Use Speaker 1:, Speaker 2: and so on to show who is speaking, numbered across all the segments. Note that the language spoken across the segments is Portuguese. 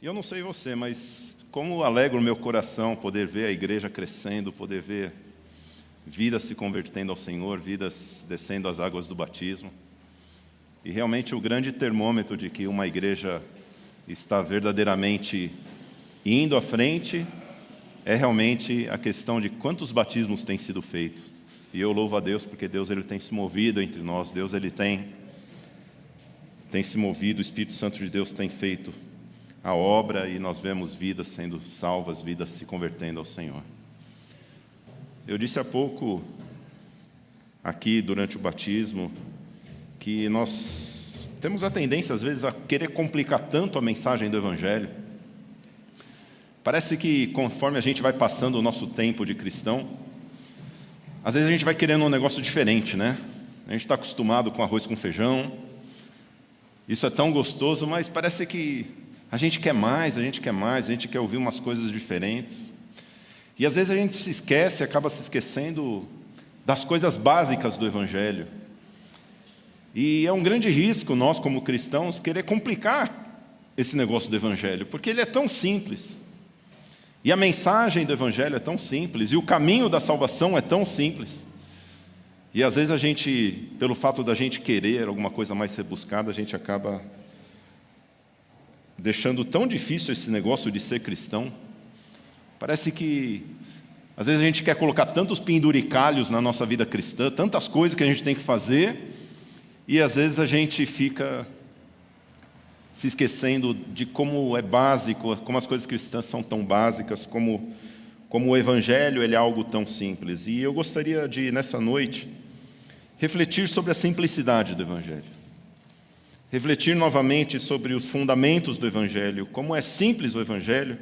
Speaker 1: E eu não sei você, mas como alegra o meu coração poder ver a igreja crescendo, poder ver vidas se convertendo ao Senhor, vidas descendo as águas do batismo. E realmente o grande termômetro de que uma igreja está verdadeiramente indo à frente é realmente a questão de quantos batismos têm sido feitos. E eu louvo a Deus porque Deus ele tem se movido entre nós, Deus ele tem se movido, o Espírito Santo de Deus tem feito a obra e nós vemos vidas sendo salvas, vidas se convertendo ao Senhor. Eu disse há pouco, aqui durante o batismo, que nós temos a tendência às vezes a querer complicar tanto a mensagem do Evangelho. Parece que conforme a gente vai passando o nosso tempo de cristão, às vezes a gente vai querendo um negócio diferente, né? A gente está acostumado com arroz com feijão, isso é tão gostoso, mas parece que a gente quer mais, a gente quer ouvir umas coisas diferentes. E às vezes a gente se esquece, acaba se esquecendo das coisas básicas do Evangelho. E é um grande risco nós, como cristãos, querer complicar esse negócio do Evangelho, porque ele é tão simples. E a mensagem do Evangelho é tão simples, e o caminho da salvação é tão simples. E às vezes a gente, pelo fato da gente querer alguma coisa mais rebuscada, a gente acaba deixando tão difícil esse negócio de ser cristão. Parece que às vezes a gente quer colocar tantos penduricalhos na nossa vida cristã, tantas coisas que a gente tem que fazer, e às vezes a gente fica se esquecendo de como é básico, como as coisas cristãs são tão básicas, como o Evangelho ele é algo tão simples. E eu gostaria de, nessa noite, refletir sobre a simplicidade do Evangelho. Refletir novamente sobre os fundamentos do Evangelho, como é simples o Evangelho.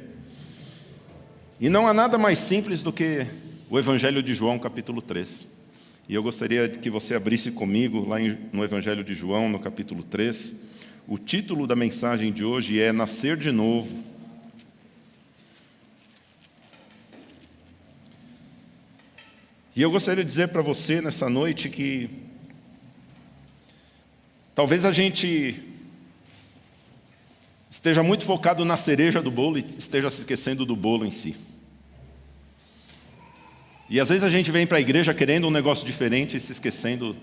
Speaker 1: E não há nada mais simples do que o Evangelho de João, capítulo 3. E eu gostaria que você abrisse comigo lá no Evangelho de João, no capítulo 3. O título da mensagem de hoje é Nascer de Novo. E eu gostaria de dizer para você nessa noite que talvez a gente esteja muito focado na cereja do bolo e esteja se esquecendo do bolo em si. E às vezes a gente vem para a igreja querendo um negócio diferente e se esquecendo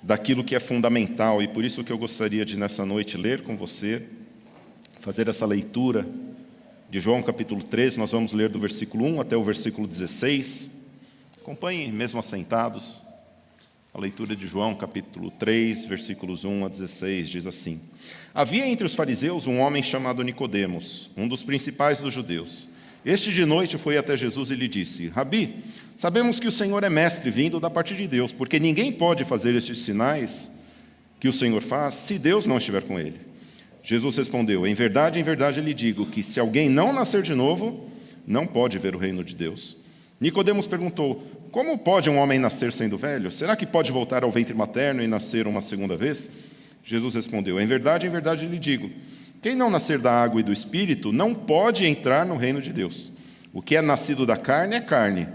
Speaker 1: daquilo que é fundamental. E por isso que eu gostaria de, nessa noite, ler com você, fazer essa leitura de João capítulo 3. Nós vamos ler do versículo 1 até o versículo 16. Acompanhem, mesmo assentados. A leitura de João, capítulo 3, versículos 1 a 16, diz assim: Havia entre os fariseus um homem chamado Nicodemos, um dos principais dos judeus. Este de noite foi até Jesus e lhe disse: Rabi, sabemos que o Senhor é mestre vindo da parte de Deus, porque ninguém pode fazer estes sinais que o Senhor faz se Deus não estiver com ele. Jesus respondeu: em verdade lhe digo que se alguém não nascer de novo, não pode ver o reino de Deus. Nicodemos perguntou: como pode um homem nascer sendo velho? Será que pode voltar ao ventre materno e nascer uma segunda vez? Jesus respondeu: em verdade lhe digo, quem não nascer da água e do Espírito não pode entrar no reino de Deus. O que é nascido da carne é carne,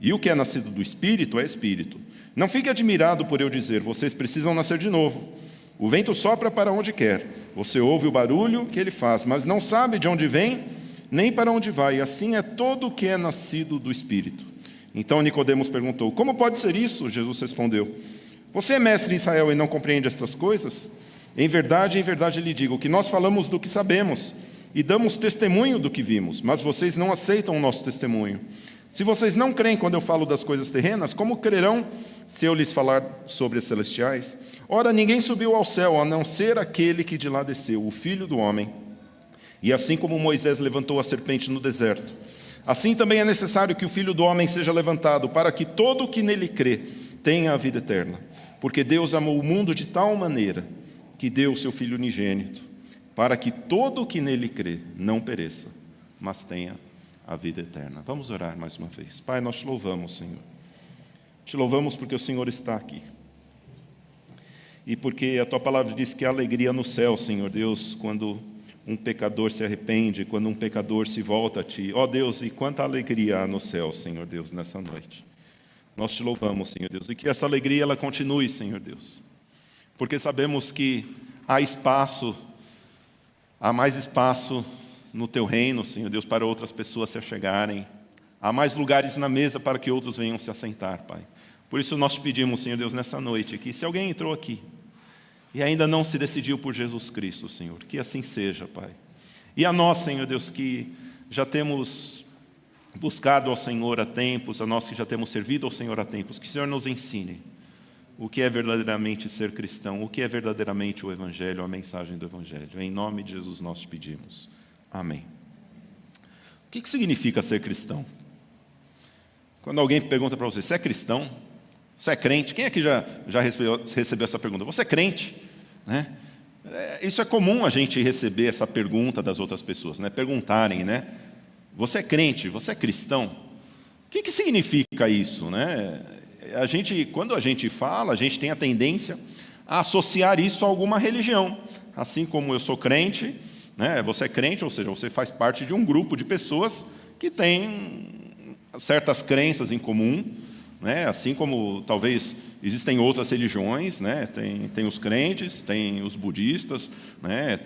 Speaker 1: e o que é nascido do Espírito é Espírito. Não fique admirado por eu dizer, vocês precisam nascer de novo. O vento sopra para onde quer, você ouve o barulho que ele faz, mas não sabe de onde vem, nem para onde vai. Assim é todo o que é nascido do Espírito. Então Nicodemos perguntou: como pode ser isso? Jesus respondeu: você é mestre em Israel e não compreende estas coisas? Em verdade lhe digo que nós falamos do que sabemos e damos testemunho do que vimos, mas vocês não aceitam o nosso testemunho. Se vocês não creem quando eu falo das coisas terrenas, como crerão se eu lhes falar sobre as celestiais? Ora, ninguém subiu ao céu a não ser aquele que de lá desceu, o Filho do Homem. E assim como Moisés levantou a serpente no deserto, assim também é necessário que o Filho do Homem seja levantado, para que todo o que nele crê tenha a vida eterna. Porque Deus amou o mundo de tal maneira que deu o seu Filho unigênito, para que todo o que nele crê não pereça, mas tenha a vida eterna. Vamos orar mais uma vez. Pai, nós te louvamos, Senhor. Te louvamos porque o Senhor está aqui. E porque a Tua palavra diz que há alegria no céu, Senhor Deus, quando um pecador se arrepende, quando um pecador se volta a Ti. Ó Deus, e quanta alegria há no céu, Senhor Deus, nessa noite. Nós te louvamos, Senhor Deus, e que essa alegria ela continue, Senhor Deus. Porque sabemos que há mais espaço no teu reino, Senhor Deus, para outras pessoas se achegarem. Há mais lugares na mesa para que outros venham se assentar, Pai. Por isso nós te pedimos, Senhor Deus, nessa noite, que se alguém entrou aqui e ainda não se decidiu por Jesus Cristo, Senhor, que assim seja, Pai. E a nós, Senhor Deus, que já temos buscado ao Senhor há tempos, a nós que já temos servido ao Senhor há tempos, que o Senhor nos ensine o que é verdadeiramente ser cristão, o que é verdadeiramente o Evangelho, a mensagem do Evangelho. Em nome de Jesus nós te pedimos. Amém. O que significa ser cristão? Quando alguém pergunta para você é cristão? Você é crente? Quem aqui já recebeu essa pergunta? Você é crente? Né? Isso é comum a gente receber essa pergunta das outras pessoas, né? Perguntarem, né? Você é crente? Você é cristão? O que significa isso, né? Quando a gente fala, a gente tem a tendência a associar isso a alguma religião. Assim como eu sou crente, né? Você é crente, ou seja, você faz parte de um grupo de pessoas que tem certas crenças em comum, né? Assim como talvez existem outras religiões, né? Tem os crentes, tem os budistas, né?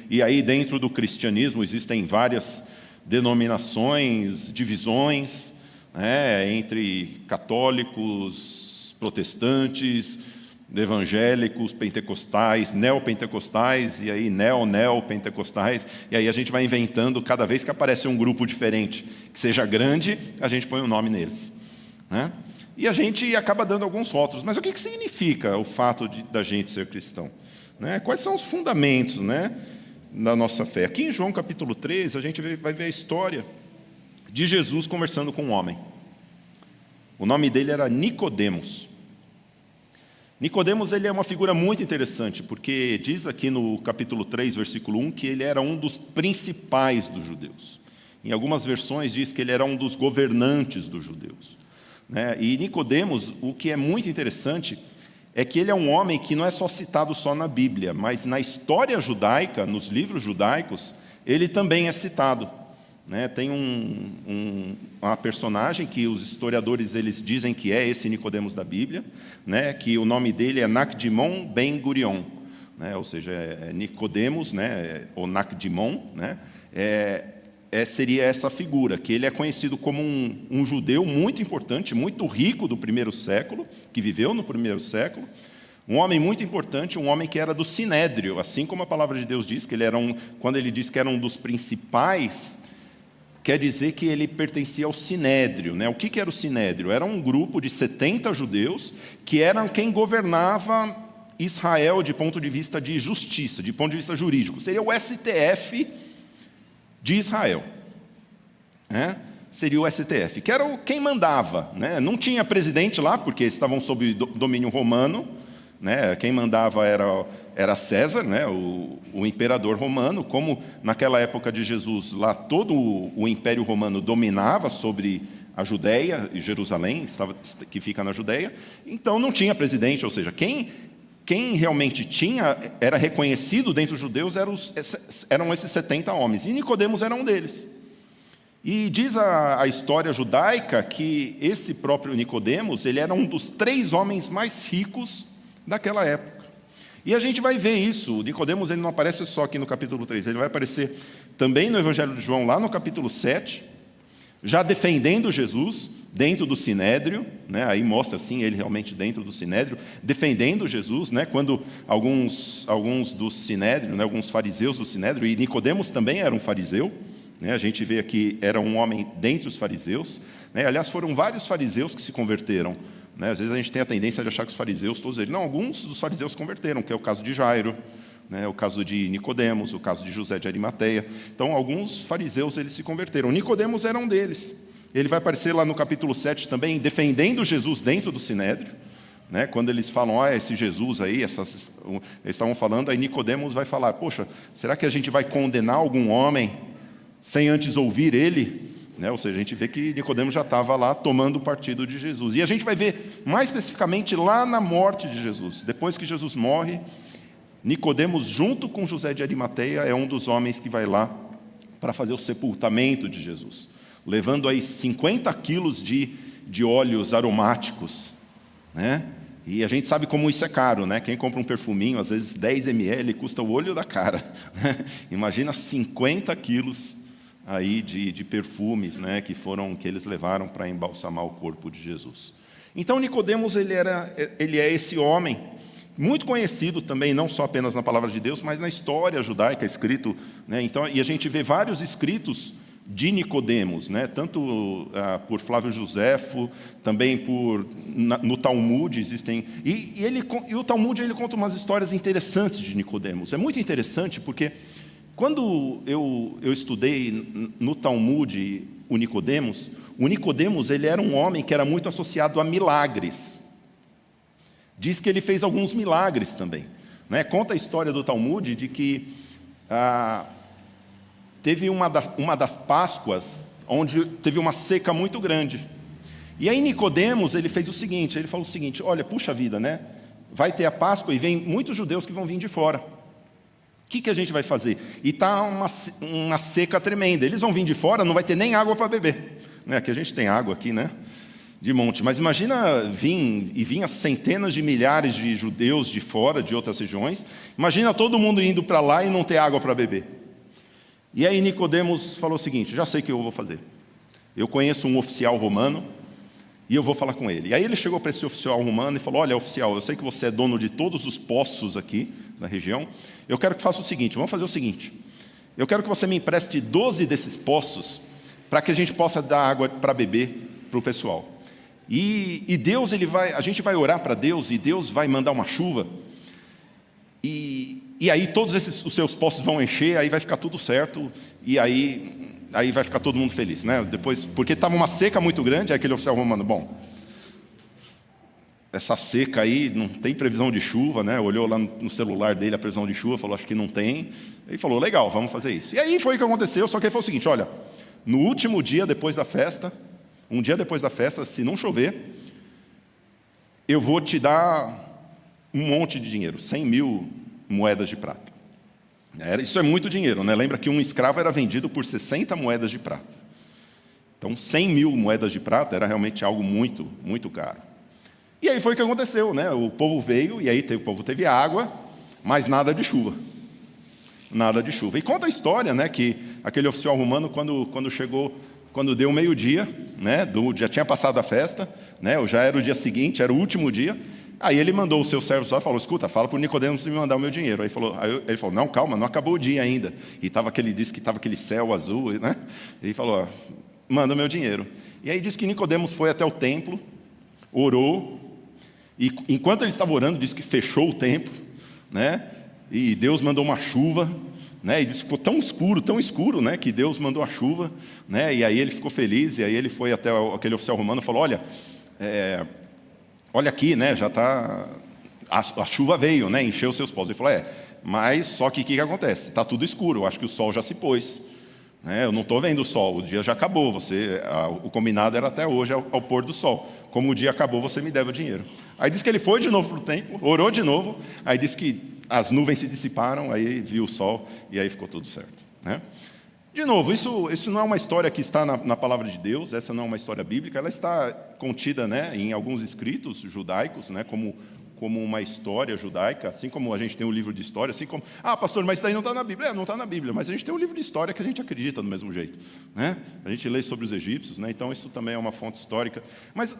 Speaker 1: E aí dentro do cristianismo existem várias denominações, divisões, né? Entre católicos, protestantes, evangélicos, pentecostais, neopentecostais, e aí neopentecostais, e aí a gente vai inventando, cada vez que aparece um grupo diferente, que seja grande, a gente põe um nome neles, né? E a gente acaba dando alguns rótulos. Mas o que significa o fato da gente ser cristão? Né? Quais são os fundamentos, né, da nossa fé? Aqui em João capítulo 3, a gente vai ver a história de Jesus conversando com um homem. O nome dele era Nicodemos. Nicodemos, ele é uma figura muito interessante, porque diz aqui no capítulo 3, versículo 1, que ele era um dos principais dos judeus. Em algumas versões diz que ele era um dos governantes dos judeus. E Nicodemos, o que é muito interessante, é que ele é um homem que não é só citado só na Bíblia, mas na história judaica, nos livros judaicos, ele também é citado. Tem uma personagem que os historiadores eles dizem que é esse Nicodemos da Bíblia, que o nome dele é Nakdimon ben Gurion, ou seja, é Nicodemos, ou Nakdimon, seria essa figura, que ele é conhecido como um judeu muito importante, muito rico do primeiro século, que viveu no primeiro século, um homem muito importante, um homem que era do Sinédrio, assim como a palavra de Deus diz, que ele era quando ele diz que era um dos principais, quer dizer que ele pertencia ao Sinédrio. O que era o Sinédrio? Era um grupo de 70 judeus, que eram quem governava Israel de ponto de vista de justiça, de ponto de vista jurídico. Seria o STF de Israel, seria o STF, que era quem mandava, Não tinha presidente lá, porque estavam sob domínio romano, Quem mandava era César, o imperador romano. Como naquela época de Jesus, lá todo o Império Romano dominava sobre a Judéia e Jerusalém, que fica na Judéia, então não tinha presidente, ou seja, quem realmente era reconhecido dentre os judeus eram esses 70 homens, e Nicodemos era um deles. E diz a história judaica que esse próprio Nicodemos, ele era um dos 3 homens mais ricos daquela época. E a gente vai ver isso. O Nicodemos ele não aparece só aqui no capítulo 3, ele vai aparecer também no Evangelho de João, lá no capítulo 7, já defendendo Jesus dentro do Sinédrio, aí mostra assim ele realmente dentro do Sinédrio, defendendo Jesus, quando alguns do Sinédrio, alguns fariseus do Sinédrio, e Nicodemos também era um fariseu, a gente vê aqui, era um homem dentre os fariseus, aliás, foram vários fariseus que se converteram, às vezes a gente tem a tendência de achar que os fariseus, todos eles, não, alguns dos fariseus se converteram, que é o caso de Jairo, o caso de Nicodemos, o caso de José de Arimateia. Então, alguns fariseus eles se converteram. Nicodemos era um deles. Ele vai aparecer lá no capítulo 7 também, defendendo Jesus dentro do Sinédrio, quando eles falam, esse Jesus aí, eles estavam falando, aí Nicodemos vai falar, poxa, será que a gente vai condenar algum homem sem antes ouvir ele? Ou seja, a gente vê que Nicodemos já estava lá tomando o partido de Jesus. E a gente vai ver mais especificamente lá na morte de Jesus. Depois que Jesus morre, Nicodemos, junto com José de Arimateia, é um dos homens que vai lá para fazer o sepultamento de Jesus, levando aí 50 quilos de óleos aromáticos, E a gente sabe como isso é caro, Quem compra um perfuminho, às vezes 10 ml, custa o olho da cara, Imagina 50 quilos aí de perfumes, né, que eles levaram para embalsamar o corpo de Jesus. Então Nicodemos ele é esse homem muito conhecido também, não só apenas na palavra de Deus, mas na história judaica escrito, né? Então, e a gente vê vários escritos de Nicodemos, né? Tanto por Flávio Josefo, também no Talmud existem, e o Talmud ele conta umas histórias interessantes de Nicodemos. É muito interessante porque quando eu estudei no Talmud o Nicodemos ele era um homem que era muito associado a milagres. Diz que ele fez alguns milagres também, né? Conta a história do Talmud de que teve uma das Páscoas onde teve uma seca muito grande. E aí Nicodemos ele fez o seguinte, ele falou o seguinte: olha, puxa vida, né? Vai ter a Páscoa e vem muitos judeus que vão vir de fora. O que a gente vai fazer? E está uma seca tremenda. Eles vão vir de fora, não vai ter nem água para beber. Né? Aqui a gente tem água aqui, né? De monte. Mas imagina vinha centenas de milhares de judeus de fora, de outras regiões. Imagina todo mundo indo para lá e não ter água para beber. E aí Nicodemos falou o seguinte: já sei o que eu vou fazer. Eu conheço um oficial romano e eu vou falar com ele. E aí ele chegou para esse oficial romano e falou: olha, oficial, eu sei que você é dono de todos os poços aqui da região. Eu quero que faça o seguinte, vamos fazer o seguinte. Eu quero que você me empreste 12 desses poços para que a gente possa dar água para beber para o pessoal. E Deus, a gente vai orar para Deus e Deus vai mandar uma chuva. E aí todos os seus poços vão encher, aí vai ficar tudo certo, e aí vai ficar todo mundo feliz, né? Depois, porque estava uma seca muito grande, aí aquele oficial romano, bom, essa seca aí, não tem previsão de chuva, né? Olhou lá no celular dele a previsão de chuva, falou, acho que não tem. Ele falou, legal, vamos fazer isso. E aí foi o que aconteceu, só que ele falou o seguinte, olha, no último dia depois da festa, um dia depois da festa, se não chover, eu vou te dar um monte de dinheiro, 100.000 moedas de prata. Isso é muito dinheiro, né? Lembra que um escravo era vendido por 60 moedas de prata. Então 100.000 moedas de prata era realmente algo muito, muito caro. E aí foi o que aconteceu, né? O povo veio, e aí o povo teve água, mas nada de chuva. Nada de chuva. E conta a história, né? Que aquele oficial romano, quando chegou, quando deu meio-dia, né? Já tinha passado a festa, né? Já era o dia seguinte, era o último dia. Aí ele mandou os seus servos lá e falou, escuta, fala para o Nicodemos me mandar o meu dinheiro. Aí ele falou, não, calma, não acabou o dia ainda. E disse que estava aquele céu azul, né? E ele falou, manda o meu dinheiro. E aí diz que Nicodemos foi até o templo, orou, e enquanto ele estava orando, disse que fechou o templo, né? E Deus mandou uma chuva, né? E disse que ficou tão escuro, né? Que Deus mandou a chuva, né? E aí ele ficou feliz, e aí ele foi até aquele oficial romano e falou, olha aqui, né? Já está, a chuva veio, né? Encheu os seus poços. Ele falou, mas só que o que acontece? Está tudo escuro, eu acho que o sol já se pôs. Eu não estou vendo o sol, o dia já acabou. O combinado era até hoje ao pôr do sol. Como o dia acabou, você me deve o dinheiro. Aí diz que ele foi de novo para o templo, orou de novo. Aí diz que as nuvens se dissiparam, aí viu o sol e aí ficou tudo certo, né? De novo, isso não é uma história que está na palavra de Deus. Essa não é uma história bíblica. Ela está contida, né, em alguns escritos judaicos, né, como uma história judaica, assim como a gente tem um livro de história, assim como, pastor, mas isso daí não está na Bíblia. Não está na Bíblia, mas a gente tem um livro de história que a gente acredita do mesmo jeito, né? A gente lê sobre os egípcios, né? Então isso também é uma fonte histórica. Mas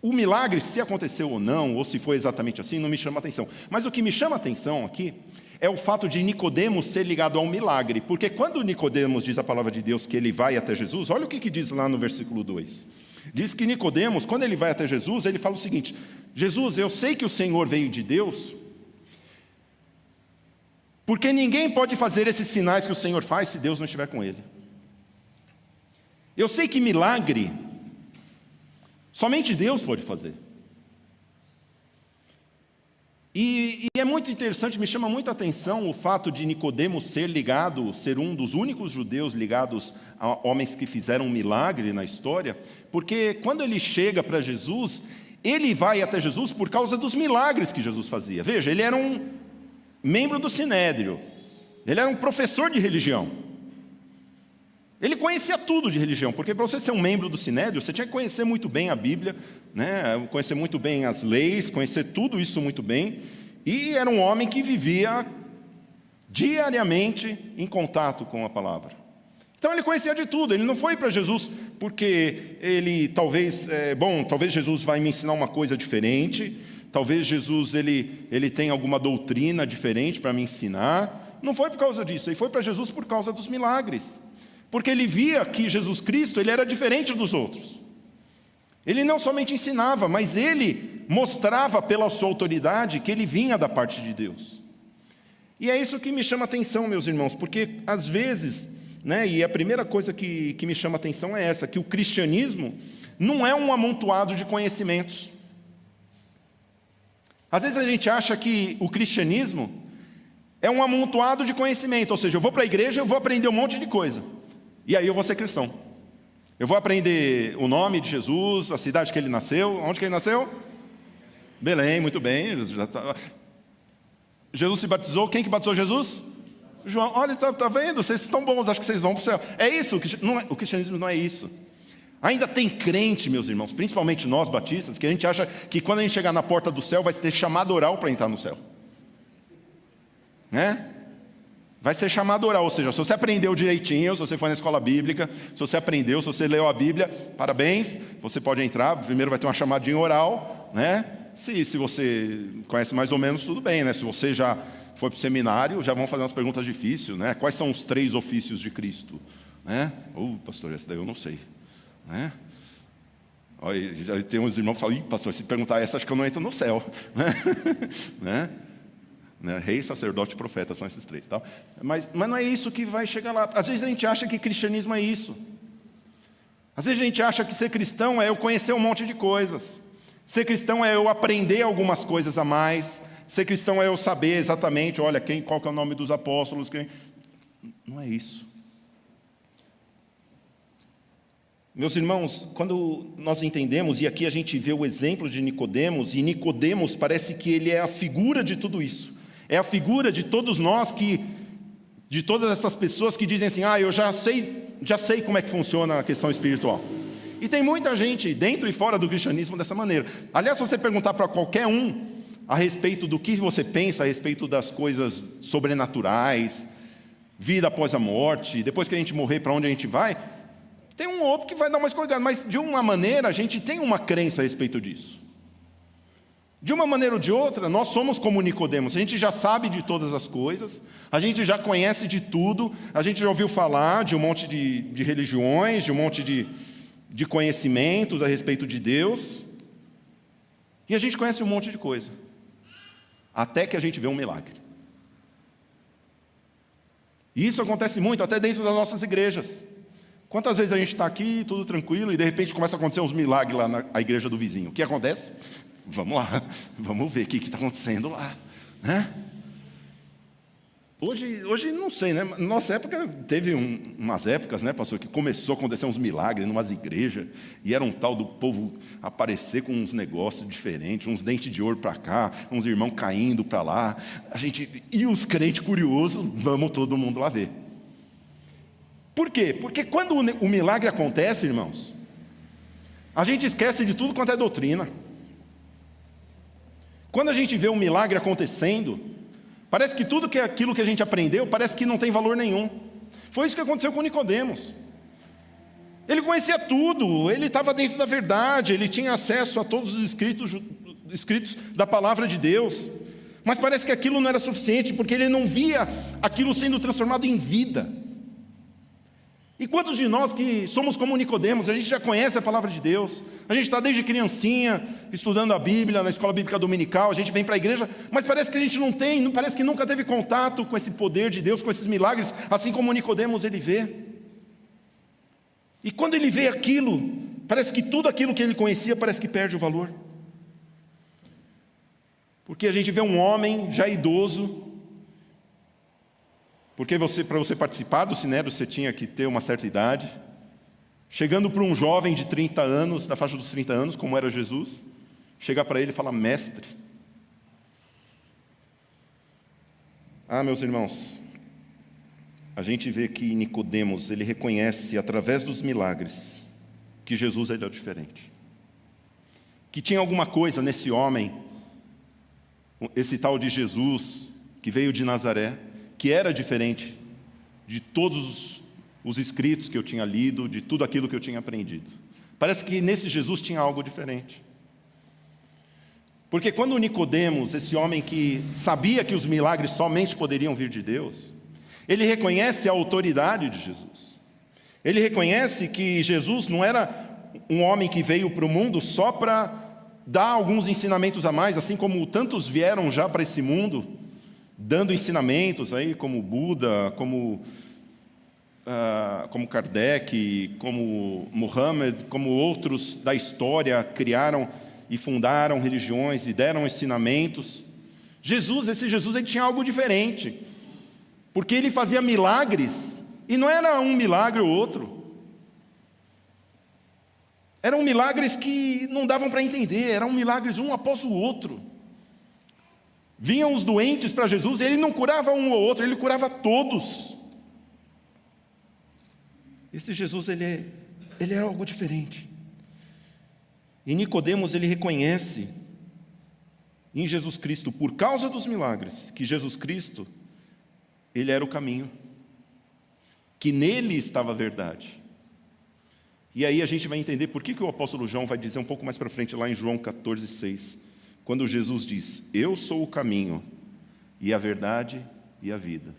Speaker 1: o milagre, se aconteceu ou não, ou se foi exatamente assim, não me chama atenção. Mas o que me chama atenção aqui é o fato de Nicodemos ser ligado ao milagre, porque quando Nicodemos diz a palavra de Deus que ele vai até Jesus, olha o que diz lá no versículo 2. Diz que Nicodemos, quando ele vai até Jesus, ele fala o seguinte, Jesus, eu sei que o Senhor veio de Deus, porque ninguém pode fazer esses sinais que o Senhor faz se Deus não estiver com ele. Eu sei que milagre, somente Deus pode fazer. E é muito interessante, me chama muita atenção o fato de Nicodemos ser um dos únicos judeus ligados a homens que fizeram um milagre na história, porque quando ele chega para Jesus, ele vai até Jesus por causa dos milagres que Jesus fazia. Veja, ele era um membro do Sinédrio, ele era um professor de religião. Ele conhecia tudo de religião, porque para você ser um membro do Sinédrio, você tinha que conhecer muito bem a Bíblia, né? Conhecer muito bem as leis, conhecer tudo isso muito bem. E era um homem que vivia diariamente em contato com a palavra. Então ele conhecia de tudo. Ele não foi para Jesus porque ele talvez Jesus vai me ensinar uma coisa diferente, talvez Jesus ele tem alguma doutrina diferente para me ensinar. Não foi por causa disso, ele foi para Jesus por causa dos milagres. Porque ele via que Jesus Cristo ele era diferente dos outros. Ele não somente ensinava, mas ele mostrava pela sua autoridade que ele vinha da parte de Deus. E é isso que me chama a atenção, meus irmãos, porque às vezes, e a primeira coisa que me chama a atenção é essa, que o cristianismo não é um amontoado de conhecimentos. Às vezes a gente acha que o cristianismo é um amontoado de conhecimento, ou seja, eu vou para a igreja, eu vou aprender um monte de coisa, e aí eu vou ser cristão. Eu vou aprender o nome de Jesus, a cidade que ele nasceu. Onde que ele nasceu? Belém, muito bem. Jesus se batizou. Quem que batizou Jesus? João. Olha, tá vendo? Vocês estão bons, acho que vocês vão para o céu. É isso, o cristianismo não é isso. Ainda tem crente, meus irmãos, principalmente nós batistas, que a gente acha que quando a gente chegar na porta do céu vai ter chamado oral para entrar no céu. Vai ser chamado oral, ou seja, se você aprendeu direitinho, se você foi na escola bíblica, se você aprendeu, se você leu a Bíblia, parabéns, você pode entrar. Primeiro vai ter uma chamadinha oral, Se você conhece mais ou menos, tudo bem, Se você já foi para o seminário, já vão fazer umas perguntas difíceis, Quais são os 3 ofícios de Cristo? Pastor, essa daí eu não sei, Olha, já tem uns irmãos que falam, pastor, se perguntar essa, acho que eu não entro no céu, Rei, sacerdote e profeta, são esses 3, tá? Mas não é isso que vai chegar lá. Às vezes a gente acha que cristianismo é isso. Às vezes a gente acha que ser cristão é eu conhecer um monte de coisas. Ser cristão é eu aprender algumas coisas a mais. Ser cristão é eu saber exatamente, olha, qual que é o nome dos apóstolos. Não é isso. Meus irmãos, quando nós entendemos, e aqui a gente vê o exemplo de Nicodemos, e Nicodemos parece que ele é a figura de tudo isso. É a figura de todos nós, de todas essas pessoas que dizem assim, eu já sei como é que funciona a questão espiritual. E tem muita gente dentro e fora do cristianismo dessa maneira. Aliás, se você perguntar para qualquer um a respeito do que você pensa a respeito das coisas sobrenaturais, vida após a morte, depois que a gente morrer, para onde a gente vai, tem um outro que vai dar uma escorregada, mas de uma maneira a gente tem uma crença a respeito disso. De uma maneira ou de outra, nós somos como Nicodemos, a gente já sabe de todas as coisas, a gente já conhece de tudo, a gente já ouviu falar de um monte de religiões, de um monte de conhecimentos a respeito de Deus, e a gente conhece um monte de coisa, até que a gente vê um milagre. E isso acontece muito, até dentro das nossas igrejas. Quantas vezes a gente está aqui, tudo tranquilo, e de repente começa a acontecer uns milagres lá na igreja do vizinho. O que acontece? Vamos lá, vamos ver o que está acontecendo lá, Hoje não sei, Na nossa época teve umas épocas, pastor, que começou a acontecer uns milagres em umas igrejas, e era um tal do povo aparecer com uns negócios diferentes, uns dentes de ouro para cá, uns irmãos caindo para lá, e os crentes curiosos, vamos todo mundo lá ver. Por quê? Porque quando o milagre acontece, irmãos, a gente esquece de tudo quanto é doutrina. Quando a gente vê um milagre acontecendo, parece que tudo aquilo que a gente aprendeu, parece que não tem valor nenhum. Foi isso que aconteceu com Nicodemos. Ele conhecia tudo, ele estava dentro da verdade, ele tinha acesso a todos os escritos da palavra de Deus. Mas parece que aquilo não era suficiente, porque ele não via aquilo sendo transformado em vida. E quantos de nós que somos como Nicodemos, a gente já conhece a palavra de Deus, a gente está desde criancinha estudando a Bíblia, na escola bíblica dominical, a gente vem para a igreja, mas parece que a gente não parece que nunca teve contato com esse poder de Deus, com esses milagres, assim como Nicodemos ele vê. E quando ele vê aquilo, parece que tudo aquilo que ele conhecia parece que perde o valor. Porque a gente vê um homem já idoso, porque para você participar do Sinédrio, você tinha que ter uma certa idade, chegando para um jovem de 30 anos, da faixa dos 30 anos, como era Jesus, chegar para ele e falar, mestre. Meus irmãos, a gente vê que Nicodemos, ele reconhece, através dos milagres, que Jesus era diferente. Que tinha alguma coisa nesse homem, esse tal de Jesus, que veio de Nazaré, que era diferente de todos os escritos que eu tinha lido, de tudo aquilo que eu tinha aprendido. Parece que nesse Jesus tinha algo diferente. Porque quando Nicodemos, esse homem que sabia que os milagres somente poderiam vir de Deus, ele reconhece a autoridade de Jesus. Ele reconhece que Jesus não era um homem que veio para o mundo só para dar alguns ensinamentos a mais, assim como tantos vieram já para esse mundo, dando ensinamentos aí, como Buda, como Kardec, como Muhammad, como outros da história criaram e fundaram religiões e deram ensinamentos. Esse Jesus, ele tinha algo diferente, porque ele fazia milagres, e não era um milagre ou outro. Eram milagres que não davam para entender, eram milagres um após o outro. Vinham os doentes para Jesus, e ele não curava um ou outro, ele curava todos. Esse Jesus, ele era algo diferente. E Nicodemos, ele reconhece em Jesus Cristo, por causa dos milagres, que Jesus Cristo, ele era o caminho, que nele estava a verdade. E aí a gente vai entender por que o apóstolo João vai dizer um pouco mais para frente, lá em João 14,6, quando Jesus diz: eu sou o caminho, e a verdade e a vida.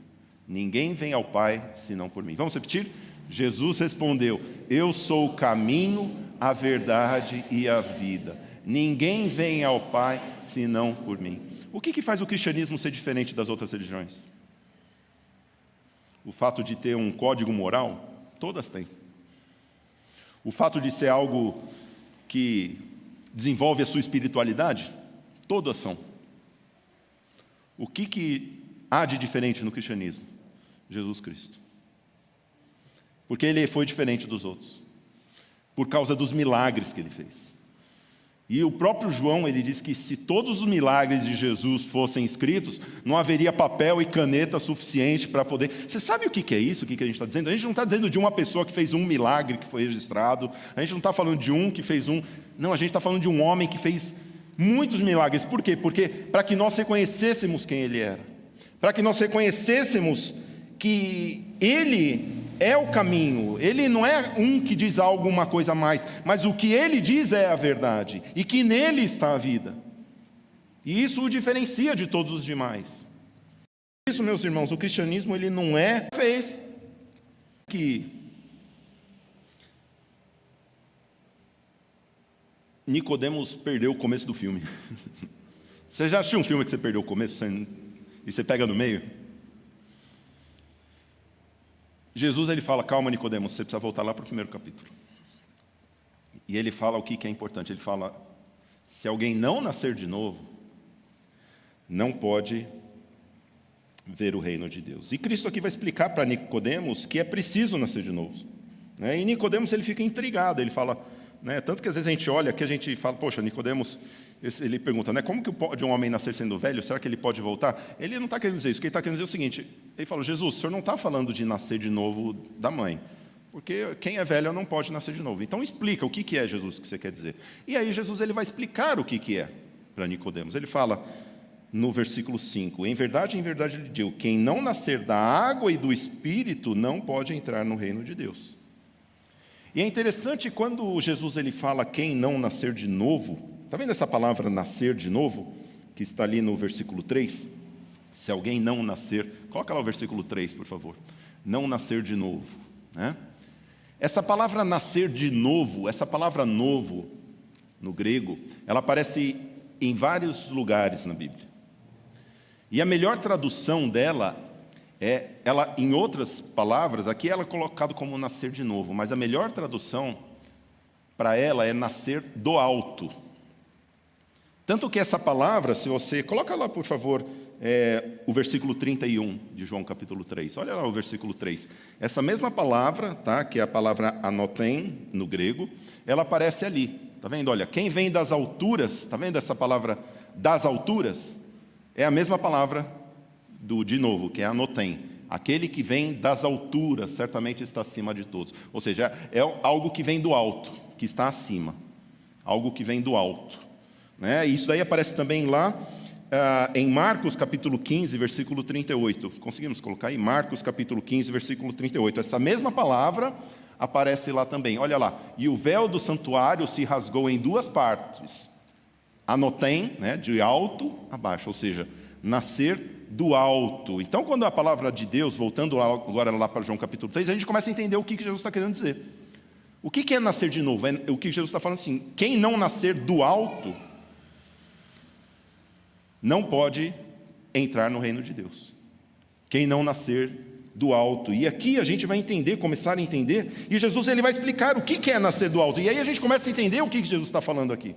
Speaker 1: Ninguém vem ao Pai senão por mim. Vamos repetir? Jesus respondeu: eu sou o caminho, a verdade e a vida. Ninguém vem ao Pai senão por mim. O que faz o cristianismo ser diferente das outras religiões? O fato de ter um código moral? Todas têm. O fato de ser algo que desenvolve a sua espiritualidade? Todas são. O que há de diferente no cristianismo? Jesus Cristo. Porque ele foi diferente dos outros, por causa dos milagres que ele fez. E o próprio João, ele diz que se todos os milagres de Jesus fossem escritos, não haveria papel e caneta suficiente para poder... Você sabe o que é isso, o que a gente está dizendo? A gente não está dizendo de uma pessoa que fez um milagre que foi registrado, a gente não está falando de um que fez um... Não, a gente está falando de um homem que fez muitos milagres. Por quê? Porque para que nós reconhecêssemos quem ele era, para que nós reconhecêssemos que ele é o caminho, ele não é um que diz alguma coisa a mais, mas o que ele diz é a verdade, e que nele está a vida. E isso o diferencia de todos os demais. Por isso, meus irmãos, o cristianismo, ele não fez que Nicodemos perdeu o começo do filme. Você já assistiu um filme que você perdeu o começo e você pega no meio? Jesus, ele fala: calma, Nicodemos, você precisa voltar lá para o primeiro capítulo. E ele fala o que é importante. Ele fala: se alguém não nascer de novo, não pode ver o reino de Deus. E Cristo aqui vai explicar para Nicodemos que é preciso nascer de novo. E Nicodemos, ele fica intrigado, ele fala... Tanto que às vezes a gente olha, que a gente fala: poxa, Nicodemos, ele pergunta, como que pode um homem nascer sendo velho? Será que ele pode voltar? Ele não está querendo dizer isso, o que ele está querendo dizer é o seguinte: ele fala: Jesus, o senhor não está falando de nascer de novo da mãe, porque quem é velho não pode nascer de novo. Então explica o que é, Jesus, que você quer dizer. E aí Jesus, ele vai explicar o que é para Nicodemos. Ele fala no versículo 5: em verdade lhe digo, quem não nascer da água e do Espírito não pode entrar no reino de Deus. E é interessante quando Jesus, ele fala quem não nascer de novo. Está vendo essa palavra nascer de novo? Que está ali no versículo 3. Se alguém não nascer... Coloca lá o versículo 3, por favor. Não nascer de novo. Essa palavra nascer de novo, essa palavra novo, no grego, ela aparece em vários lugares na Bíblia. E a melhor tradução dela... ela, em outras palavras, aqui ela é colocado como nascer de novo, mas a melhor tradução para ela é nascer do alto. Tanto que essa palavra, se você... Coloca lá, por favor, o versículo 31 de João capítulo 3. Olha lá o versículo 3. Essa mesma palavra, que é a palavra anotem, no grego, ela aparece ali. Está vendo? Olha, quem vem das alturas, está vendo essa palavra das alturas? É a mesma palavra de novo, que é anotem. Aquele que vem das alturas certamente está acima de todos. Ou seja, é algo que vem do alto, que está acima. Algo que vem do alto. Isso daí aparece também lá em Marcos capítulo 15, versículo 38. Conseguimos colocar aí? Marcos capítulo 15, versículo 38. Essa mesma palavra aparece lá também. Olha lá. E o véu do santuário se rasgou em duas partes. Anotem, né, de alto a baixo, ou seja, nascer do alto. Então, quando a palavra de Deus, voltando agora lá para João capítulo 3, a gente começa a entender o que Jesus está querendo dizer. O que é nascer de novo? O que Jesus está falando assim, quem não nascer do alto, não pode entrar no reino de Deus. Quem não nascer do alto. E aqui a gente vai entender, começar a entender, e Jesus ele vai explicar o que é nascer do alto. E aí a gente começa a entender o que Jesus está falando aqui.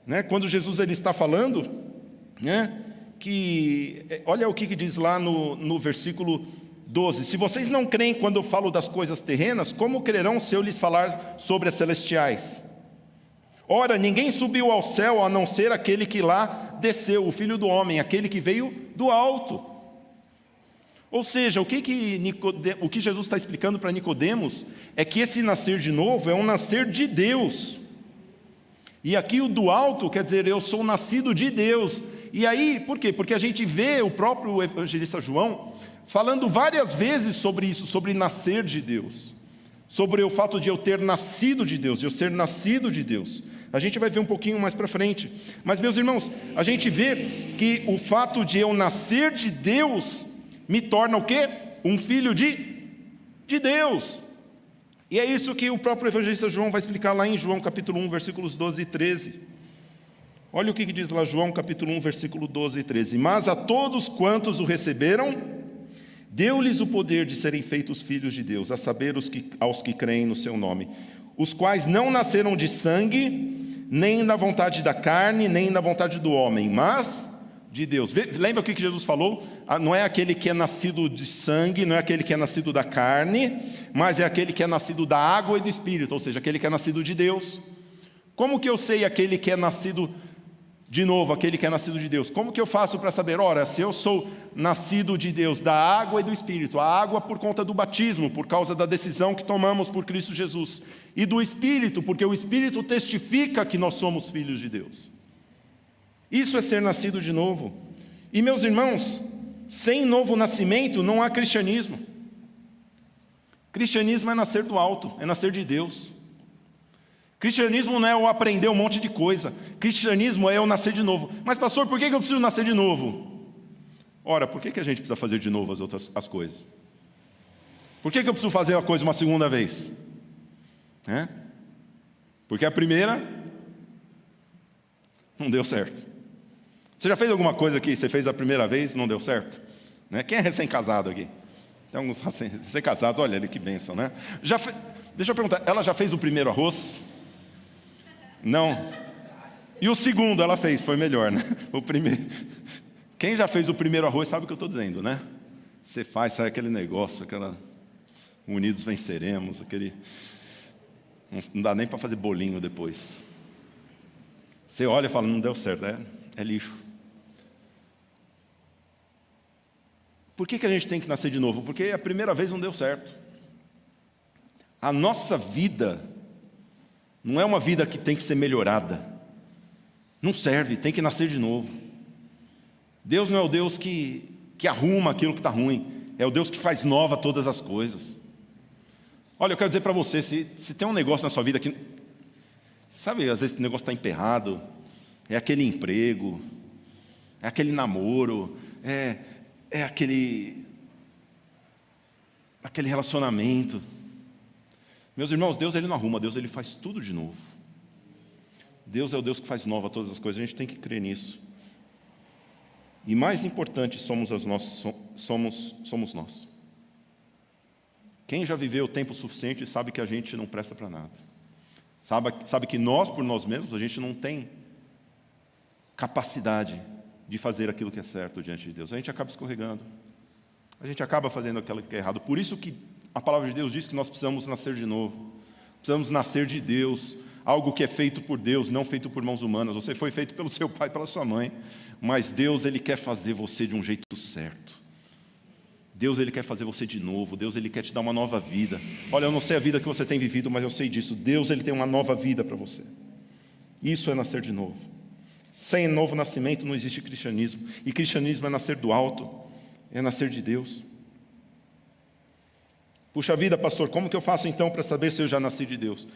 Speaker 1: Né? Quando Jesus ele está falando, né, que, olha o que diz lá no versículo 12. Se vocês não creem quando eu falo das coisas terrenas, como crerão se eu lhes falar sobre as celestiais? Ora, ninguém subiu ao céu a não ser aquele que lá desceu, o Filho do Homem, aquele que veio do alto. Ou seja, o que Jesus está explicando para Nicodemos é que esse nascer de novo é um nascer de Deus. E aqui o do alto quer dizer, eu sou nascido de Deus. E aí, por quê? Porque a gente vê o próprio evangelista João falando várias vezes sobre isso, sobre nascer de Deus. Sobre o fato de eu ter nascido de Deus, de eu ser nascido de Deus. A gente vai ver um pouquinho mais para frente. Mas, meus irmãos, a gente vê que o fato de eu nascer de Deus me torna o quê? Um filho de Deus. E é isso que o próprio evangelista João vai explicar lá em João capítulo 1, versículos 12 e 13. Olha o que diz lá João capítulo 1, versículo 12 e 13. Mas a todos quantos o receberam, deu-lhes o poder de serem feitos filhos de Deus, a saber aos que creem no seu nome, os quais não nasceram de sangue, nem na vontade da carne, nem na vontade do homem, mas de Deus. Lembra o que Jesus falou? Não é aquele que é nascido de sangue, não é aquele que é nascido da carne, mas é aquele que é nascido da água e do Espírito, ou seja, aquele que é nascido de Deus. Como que eu sei aquele que é nascido de novo, aquele que é nascido de Deus? Como que eu faço para saber? Ora, se eu sou nascido de Deus, da água e do Espírito, a água por conta do batismo, por causa da decisão que tomamos por Cristo Jesus, e do Espírito, porque o Espírito testifica que nós somos filhos de Deus. Isso é ser nascido de novo. E, meus irmãos, sem novo nascimento não há cristianismo. Cristianismo é nascer do alto, é nascer de Deus. Cristianismo não é eu aprender um monte de coisa. Cristianismo é eu nascer de novo. Mas, pastor, por que eu preciso nascer de novo? Ora, por que a gente precisa fazer de novo as coisas? Por que eu preciso fazer a coisa uma segunda vez? Porque a primeira não deu certo. Você já fez alguma coisa que você fez a primeira vez e não deu certo? Quem é recém-casado aqui? Tem alguns recém-casados, olha ali que bênção, né? Deixa eu perguntar, ela já fez o primeiro arroz? Não. E o segundo ela fez, foi melhor, né? O primeiro. Quem já fez o primeiro arroz sabe o que eu estou dizendo, né? Você faz, sai aquele negócio, aquela unidos venceremos, aquele. Não dá nem para fazer bolinho depois. Você olha e fala, não deu certo, é lixo. Por que a gente tem que nascer de novo? Porque a primeira vez não deu certo. A nossa vida não é uma vida que tem que ser melhorada. Não serve, tem que nascer de novo. Deus não é o Deus que arruma aquilo que está ruim. É o Deus que faz nova todas as coisas. Olha, eu quero dizer para você, se tem um negócio na sua vida que... Sabe, às vezes o negócio está emperrado. É aquele emprego. É aquele namoro. É aquele relacionamento. Meus irmãos, Deus ele não arruma, Deus ele faz tudo de novo. Deus é o Deus que faz nova todas as coisas, a gente tem que crer nisso. E mais importante somos nós. Quem já viveu tempo suficiente sabe que a gente não presta para nada. Sabe que nós, por nós mesmos, a gente não tem capacidade de fazer aquilo que é certo diante de Deus. A gente acaba escorregando. A gente acaba fazendo aquilo que é errado. Por isso que a palavra de Deus diz que nós precisamos nascer de novo. Precisamos nascer de Deus. Algo que é feito por Deus, não feito por mãos humanas. Você foi feito pelo seu pai e pela sua mãe. Mas Deus, Ele quer fazer você de um jeito certo. Deus, Ele quer fazer você de novo. Deus, Ele quer te dar uma nova vida. Olha, eu não sei a vida que você tem vivido, mas eu sei disso. Deus, Ele tem uma nova vida para você. Isso é nascer de novo. Sem novo nascimento não existe cristianismo. E cristianismo é nascer do alto, é nascer de Deus. Puxa vida, pastor, como que eu faço então para saber se eu já nasci de Deus?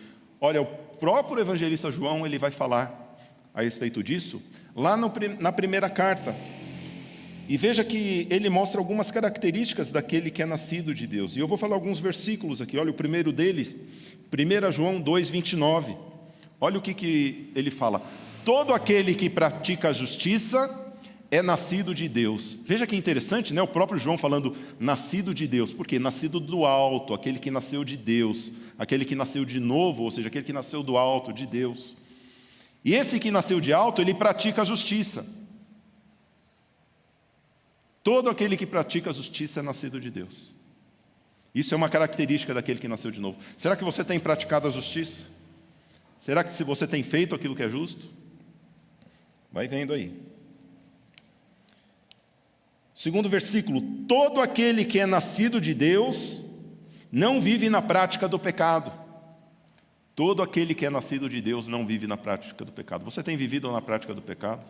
Speaker 1: Olha, o próprio evangelista João, ele vai falar a respeito disso, lá na primeira carta. E veja que ele mostra algumas características daquele que é nascido de Deus. E eu vou falar alguns versículos aqui. Olha, o primeiro deles, 1 João 2,29. Olha o que ele fala. Todo aquele que pratica a justiça é nascido de Deus. Veja que interessante, né? O próprio João falando nascido de Deus. Por quê? Nascido do alto, aquele que nasceu de Deus. Aquele que nasceu de novo, ou seja, aquele que nasceu do alto, de Deus. E esse que nasceu de alto, ele pratica a justiça. Todo aquele que pratica a justiça é nascido de Deus. Isso é uma característica daquele que nasceu de novo. Será que você tem praticado a justiça? Será que se você tem feito aquilo que é justo? Vai vendo aí. Segundo versículo, todo aquele que é nascido de Deus não vive na prática do pecado. Todo aquele que é nascido de Deus não vive na prática do pecado. Você tem vivido na prática do pecado?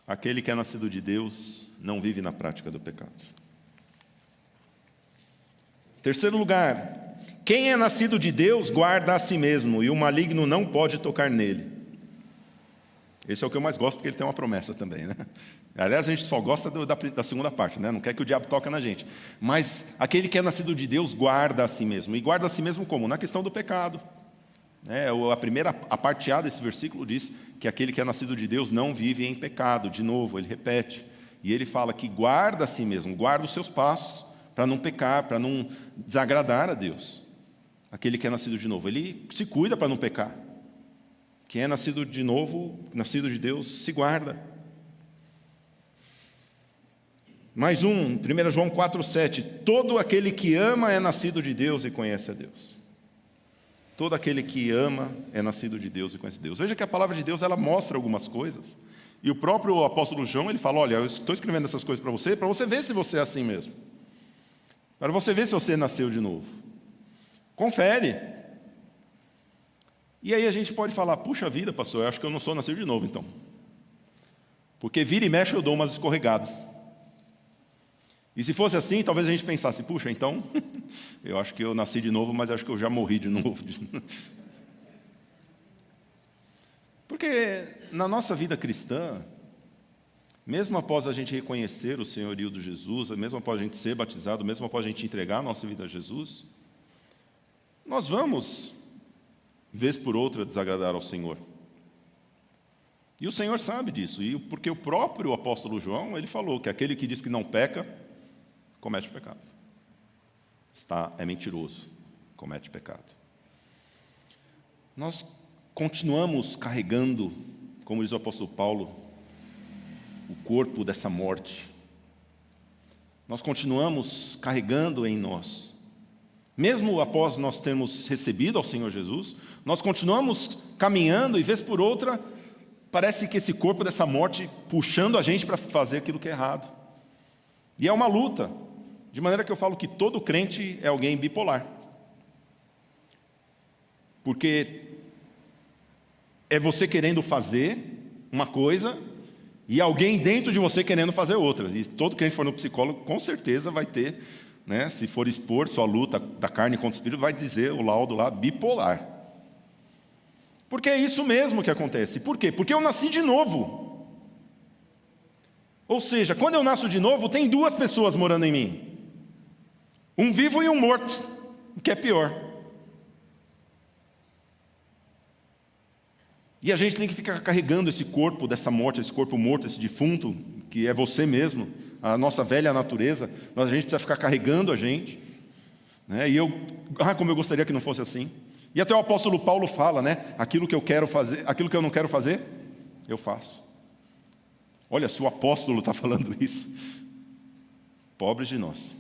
Speaker 1: Aquele que é nascido de Deus não vive na prática do pecado. Terceiro lugar, quem é nascido de Deus guarda a si mesmo, e o maligno não pode tocar nele. Esse é o que eu mais gosto, porque ele tem uma promessa também, né? Aliás, a gente só gosta da segunda parte, né? Não quer que o diabo toque na gente. Mas aquele que é nascido de Deus guarda a si mesmo. E guarda a si mesmo como? Na questão do pecado. A parte A desse versículo diz que aquele que é nascido de Deus não vive em pecado. De novo, ele repete. E ele fala que guarda a si mesmo, guarda os seus passos, para não pecar, para não desagradar a Deus. Aquele que é nascido de novo, ele se cuida para não pecar. Quem é nascido de novo, nascido de Deus, se guarda. Mais um, 1 João 4,7. Todo aquele que ama é nascido de Deus e conhece a Deus. Todo aquele que ama é nascido de Deus e conhece a Deus. Veja que a palavra de Deus, ela mostra algumas coisas. E o próprio apóstolo João, ele fala, olha, eu estou escrevendo essas coisas para você ver se você é assim mesmo. Para você ver se você nasceu de novo. Confere. E aí a gente pode falar, puxa vida, pastor, eu acho que eu não sou nascido de novo, então. Porque vira e mexe eu dou umas escorregadas. E se fosse assim, talvez a gente pensasse, puxa, então, eu acho que eu nasci de novo, mas acho que eu já morri de novo. Porque na nossa vida cristã, mesmo após a gente reconhecer o senhorio de Jesus, mesmo após a gente ser batizado, mesmo após a gente entregar a nossa vida a Jesus, nós vamos, vez por outra, desagradar ao Senhor. E o Senhor sabe disso, porque o próprio apóstolo João, ele falou que aquele que diz que não peca, comete pecado. É mentiroso, comete pecado. Nós continuamos carregando, como diz o apóstolo Paulo, o corpo dessa morte. Nós continuamos carregando em nós. Mesmo após nós termos recebido ao Senhor Jesus, nós continuamos caminhando e, vez por outra, parece que esse corpo dessa morte puxando a gente para fazer aquilo que é errado. E é uma luta, de maneira que eu falo que todo crente é alguém bipolar. Porque é você querendo fazer uma coisa e alguém dentro de você querendo fazer outra. E todo crente que for no psicólogo, com certeza vai ter, né, se for expor sua luta da carne contra o espírito, vai dizer o laudo lá, bipolar. Porque é isso mesmo que acontece. Por quê? Porque eu nasci de novo. Ou seja, quando eu nasço de novo, tem duas pessoas morando em mim. Um vivo e um morto, o que é pior. E a gente tem que ficar carregando esse corpo dessa morte, esse corpo morto, esse defunto, que é você mesmo, a nossa velha natureza. A gente precisa ficar carregando a gente. Né? E como eu gostaria que não fosse assim. E até o apóstolo Paulo fala, né? Aquilo que eu quero fazer, aquilo que eu não quero fazer, eu faço. Olha, se o apóstolo está falando isso, pobres de nós.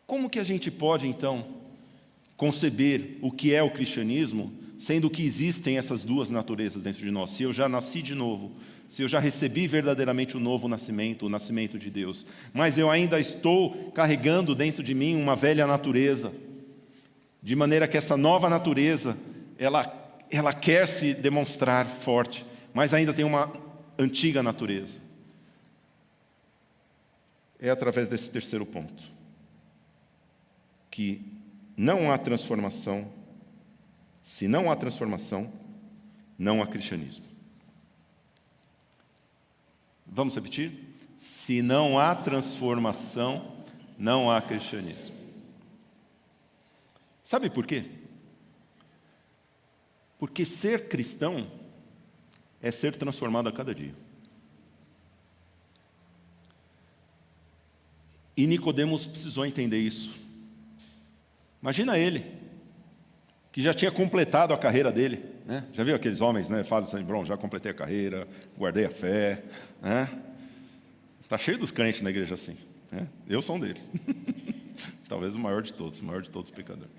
Speaker 1: Como que a gente pode, então, conceber o que é o cristianismo, sendo que existem essas duas naturezas dentro de nós? Se eu já nasci de novo, se eu já recebi verdadeiramente o novo nascimento, o nascimento de Deus, mas eu ainda estou carregando dentro de mim uma velha natureza, de maneira que essa nova natureza, ela quer se demonstrar forte, mas ainda tem uma antiga natureza. É através desse terceiro ponto que não há transformação. Se não há transformação, não há cristianismo. Vamos repetir? Se não há transformação, não há cristianismo. Sabe por quê? Porque ser cristão é ser transformado a cada dia. E Nicodemos precisou entender isso. Imagina ele, que já tinha completado a carreira dele, né? Já viu aqueles homens, né? Falam assim, bom, já completei a carreira, guardei a fé, né? Está cheio dos crentes na igreja assim, né? Eu sou um deles. Talvez o maior de todos os pecadores.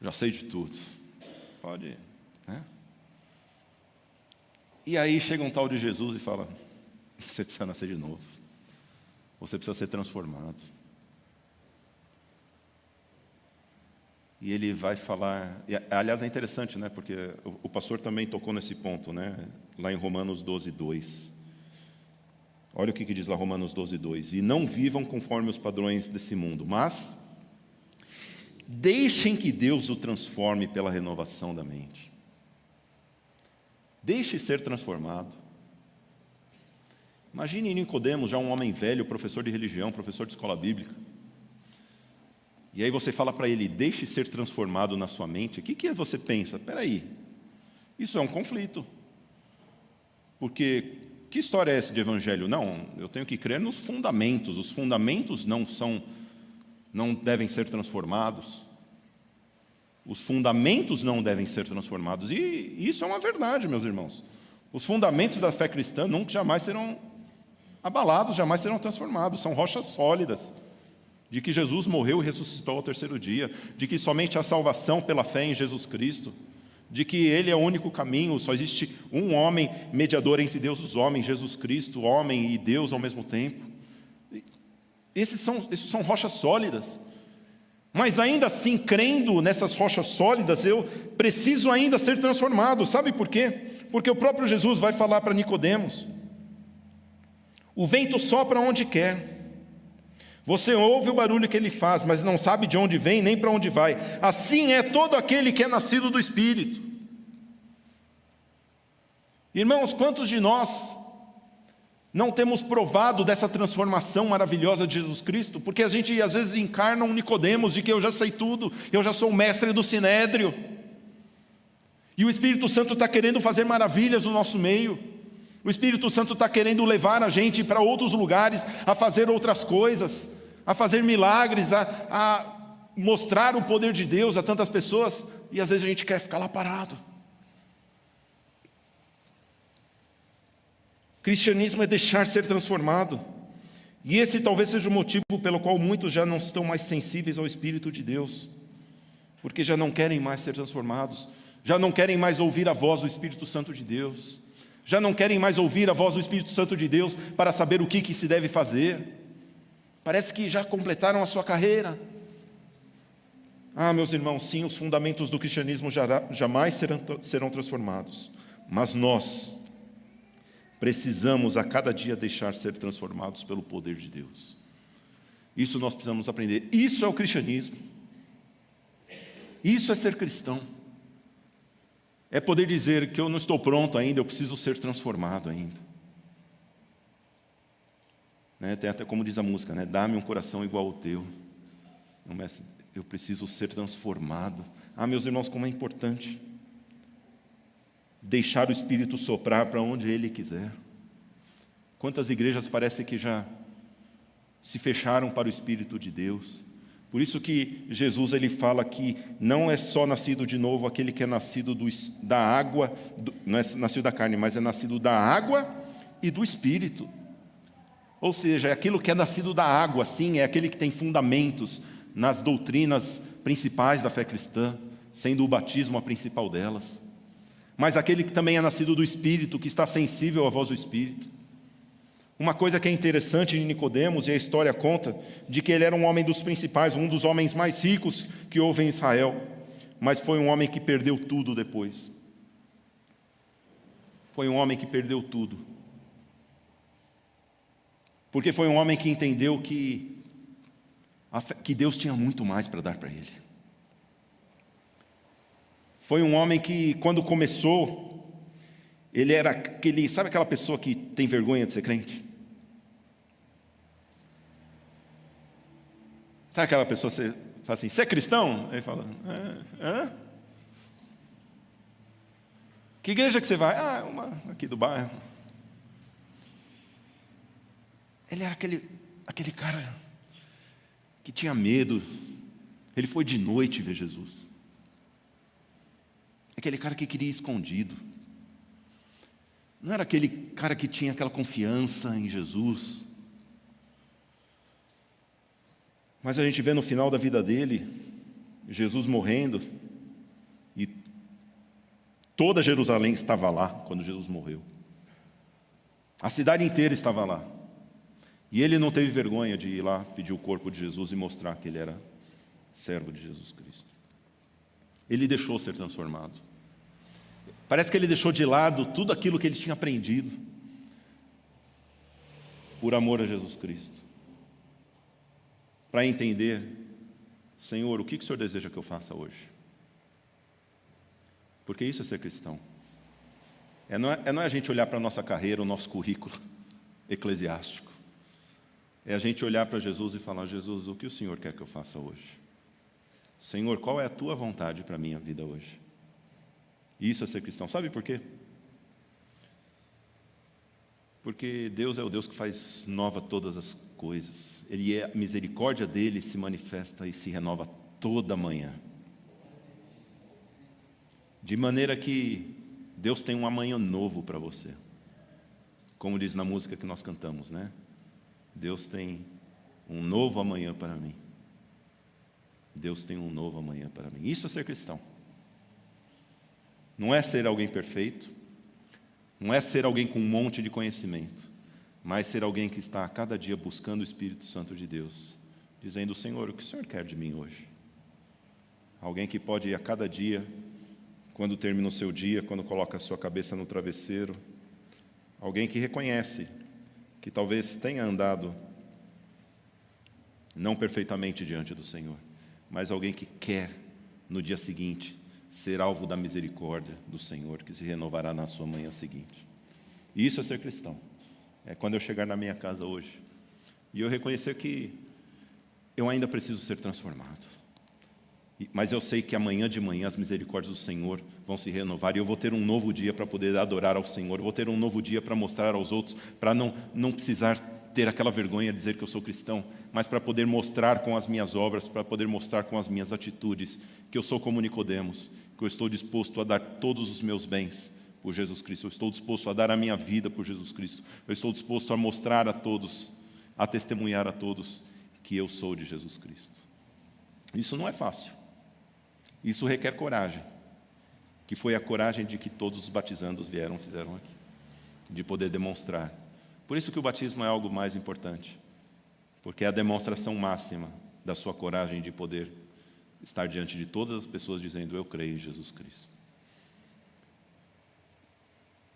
Speaker 1: Já sei de tudo. Pode ir, né? E aí chega um tal de Jesus e fala, você precisa nascer de novo. Você precisa ser transformado. E ele vai falar... aliás, é interessante, né? Porque o pastor também tocou nesse ponto, né? Lá em Romanos 12:2. Olha o que diz lá Romanos 12:2. E não vivam conforme os padrões desse mundo, mas deixem que Deus o transforme pela renovação da mente. Deixe ser transformado. Imagine Nicodemos, já um homem velho, professor de religião, professor de escola bíblica. E aí você fala para ele, deixe ser transformado na sua mente. O que você pensa? Espera aí, isso é um conflito. Porque, que história é essa de evangelho? Não, eu tenho que crer nos fundamentos. Os fundamentos não devem ser transformados. Os fundamentos não devem ser transformados. E isso é uma verdade, meus irmãos. Os fundamentos da fé cristã nunca, jamais serão abalados, jamais serão transformados. São rochas sólidas. De que Jesus morreu e ressuscitou ao terceiro dia. De que somente há salvação pela fé em Jesus Cristo. De que Ele é o único caminho. Só existe um homem mediador entre Deus e os homens, Jesus Cristo, homem e Deus ao mesmo tempo. Esses são rochas sólidas. Mas ainda assim, crendo nessas rochas sólidas, eu preciso ainda ser transformado. Sabe por quê? Porque o próprio Jesus vai falar para Nicodemos. O vento sopra onde quer. Você ouve o barulho que ele faz, mas não sabe de onde vem nem para onde vai. Assim é todo aquele que é nascido do Espírito. Irmãos, quantos de nós não temos provado dessa transformação maravilhosa de Jesus Cristo? Porque a gente às vezes encarna um Nicodemos de que eu já sei tudo, eu já sou o mestre do Sinédrio. E o Espírito Santo está querendo fazer maravilhas no nosso meio. O Espírito Santo está querendo levar a gente para outros lugares, a fazer outras coisas, a fazer milagres, a mostrar o poder de Deus a tantas pessoas. E às vezes a gente quer ficar lá parado. Cristianismo é deixar ser transformado. E esse talvez seja o motivo pelo qual muitos já não estão mais sensíveis ao Espírito de Deus. Porque já não querem mais ser transformados. Já não querem mais ouvir a voz do Espírito Santo de Deus. Já não querem mais ouvir a voz do Espírito Santo de Deus para saber o que se deve fazer. Parece que já completaram a sua carreira. Ah, meus irmãos, sim, os fundamentos do cristianismo jamais serão transformados. Mas nós precisamos a cada dia deixar ser transformados pelo poder de Deus. Isso nós precisamos aprender. Isso é o cristianismo. Isso é ser cristão. É poder dizer que eu não estou pronto ainda, eu preciso ser transformado ainda. Né? Tem até como diz a música, né? Dá-me um coração igual ao teu. Eu preciso ser transformado. Ah, meus irmãos, como é importante deixar o Espírito soprar para onde Ele quiser. Quantas igrejas parece que já se fecharam para o Espírito de Deus. Por isso que Jesus ele fala que não é só nascido de novo aquele que é nascido da água, não é nascido da carne, mas é nascido da água e do Espírito. Ou seja, é aquilo que é nascido da água, sim, é aquele que tem fundamentos nas doutrinas principais da fé cristã, sendo o batismo a principal delas. Mas aquele que também é nascido do Espírito, que está sensível à voz do Espírito. Uma coisa que é interessante em Nicodemos, e a história conta, de que ele era um homem dos principais, um dos homens mais ricos que houve em Israel. mas foi um homem que perdeu tudo depois. Foi um homem que perdeu tudo. Porque foi um homem que entendeu que Deus tinha muito mais para dar para ele. Foi um homem que, quando começou, ele era aquele, sabe aquela pessoa que tem vergonha de ser crente? Sabe aquela pessoa que você fala assim, você é cristão? Aí ele fala, hã? Que igreja que você vai? Ah, uma aqui do bairro. Ele era aquele cara que tinha medo. Ele foi de noite ver Jesus. Aquele cara que queria ir escondido. Não era aquele cara que tinha aquela confiança em Jesus. Mas a gente vê no final da vida dele, Jesus morrendo, e toda Jerusalém estava lá quando Jesus morreu. A cidade inteira estava lá. E ele não teve vergonha de ir lá pedir o corpo de Jesus e mostrar que ele era servo de Jesus Cristo. Ele deixou ser transformado. Parece que ele deixou de lado tudo aquilo que ele tinha aprendido por amor a Jesus Cristo. Para entender, Senhor, o que o Senhor deseja que eu faça hoje? Porque isso é ser cristão. Não é a gente olhar para a nossa carreira, o nosso currículo eclesiástico. É a gente olhar para Jesus e falar, Jesus, o que o Senhor quer que eu faça hoje? Senhor, qual é a tua vontade para a minha vida hoje? Isso é ser cristão. Sabe por quê? Porque Deus é o Deus que faz nova todas as coisas. A misericórdia dele se manifesta e se renova toda manhã. De maneira que Deus tem um amanhã novo para você. Como diz na música que nós cantamos, né? Deus tem um novo amanhã para mim. Deus tem um novo amanhã para mim. Isso é ser cristão. Não é ser alguém perfeito, não é ser alguém com um monte de conhecimento, mas ser alguém que está a cada dia buscando o Espírito Santo de Deus, dizendo, Senhor, o que o Senhor quer de mim hoje? Alguém que pode ir a cada dia, quando termina o seu dia, quando coloca a sua cabeça no travesseiro, alguém que reconhece que talvez tenha andado não perfeitamente diante do Senhor, mas alguém que quer, no dia seguinte, ser alvo da misericórdia do Senhor, que se renovará na sua manhã seguinte. E isso é ser cristão. É quando eu chegar na minha casa hoje, e eu reconhecer que eu ainda preciso ser transformado. Mas eu sei que amanhã de manhã as misericórdias do Senhor vão se renovar, e eu vou ter um novo dia para poder adorar ao Senhor, eu vou ter um novo dia para mostrar aos outros, para não precisar ter aquela vergonha de dizer que eu sou cristão, mas para poder mostrar com as minhas obras, para poder mostrar com as minhas atitudes, que eu sou como Nicodemos, que eu estou disposto a dar todos os meus bens por Jesus Cristo, eu estou disposto a dar a minha vida por Jesus Cristo, eu estou disposto a mostrar a todos, a testemunhar a todos que eu sou de Jesus Cristo. Isso não é fácil, isso requer coragem, que foi a coragem de que todos os batizandos fizeram aqui, de poder demonstrar. Por isso que o batismo é algo mais importante, porque é a demonstração máxima da sua coragem de poder estar diante de todas as pessoas dizendo, eu creio em Jesus Cristo.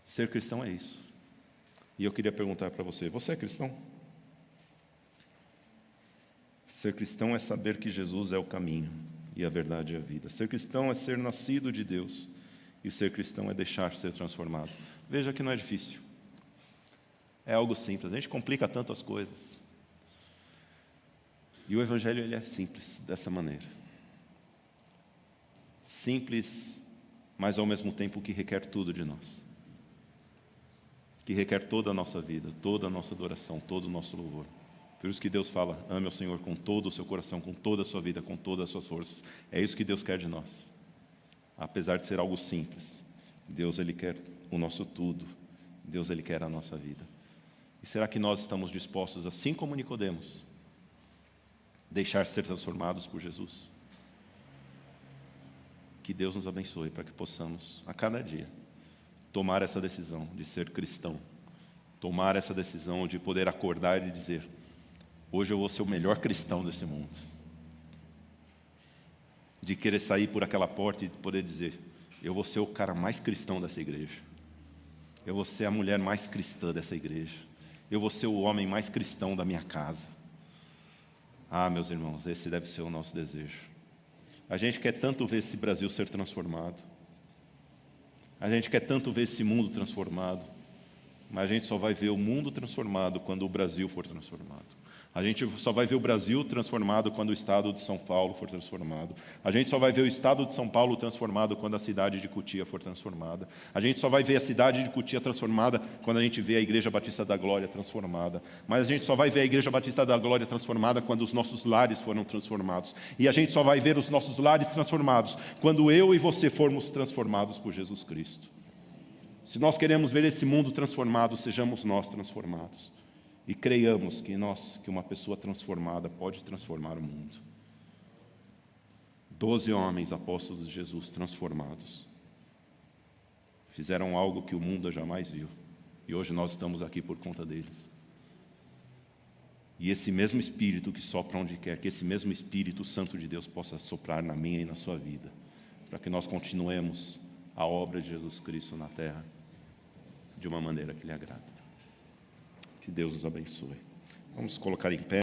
Speaker 1: Ser cristão é isso. E eu queria perguntar para você, você é cristão? Ser cristão é saber que Jesus é o caminho e a verdade e a vida. Ser cristão é ser nascido de Deus, e ser cristão é deixar ser transformado. Veja que não é difícil. É algo simples, a gente complica tanto as coisas. E o Evangelho ele é simples dessa maneira. Simples, mas ao mesmo tempo que requer tudo de nós. Que requer toda a nossa vida, toda a nossa adoração, todo o nosso louvor. Por isso que Deus fala, ame ao Senhor com todo o seu coração, com toda a sua vida, com todas as suas forças. É isso que Deus quer de nós. Apesar de ser algo simples, Deus ele quer o nosso tudo. Deus ele quer a nossa vida. E será que nós estamos dispostos, assim como Nicodemos, deixar ser transformados por Jesus? Que Deus nos abençoe para que possamos, a cada dia, tomar essa decisão de ser cristão. Tomar essa decisão de poder acordar e dizer, hoje eu vou ser o melhor cristão desse mundo. de querer sair por aquela porta e poder dizer: eu vou ser o cara mais cristão dessa igreja, eu vou ser a mulher mais cristã dessa igreja, eu vou ser o homem mais cristão da minha casa. Ah, meus irmãos, esse deve ser o nosso desejo. A gente quer tanto ver esse Brasil ser transformado, a gente quer tanto ver esse mundo transformado, mas a gente só vai ver o mundo transformado quando o Brasil for transformado. A gente só vai ver o Brasil transformado quando o estado de São Paulo for transformado. A gente só vai ver o estado de São Paulo transformado quando a cidade de Cotia for transformada. A gente só vai ver a cidade de Cotia transformada quando a gente vê a Igreja Batista da Glória transformada. Mas a gente só vai ver a Igreja Batista da Glória transformada quando os nossos lares foram transformados. E a gente só vai ver os nossos lares transformados quando eu e você formos transformados por Jesus Cristo. Se nós queremos ver esse mundo transformado, sejamos nós transformados. E creiamos que uma pessoa transformada pode transformar o mundo. 12 homens, apóstolos de Jesus, transformados, fizeram algo que o mundo jamais viu. E hoje nós estamos aqui por conta deles. E esse mesmo Espírito que sopra onde quer, que esse mesmo Espírito Santo de Deus possa soprar na minha e na sua vida, para que nós continuemos a obra de Jesus Cristo na terra de uma maneira que lhe agrada. Que Deus os abençoe. Vamos colocar em pé.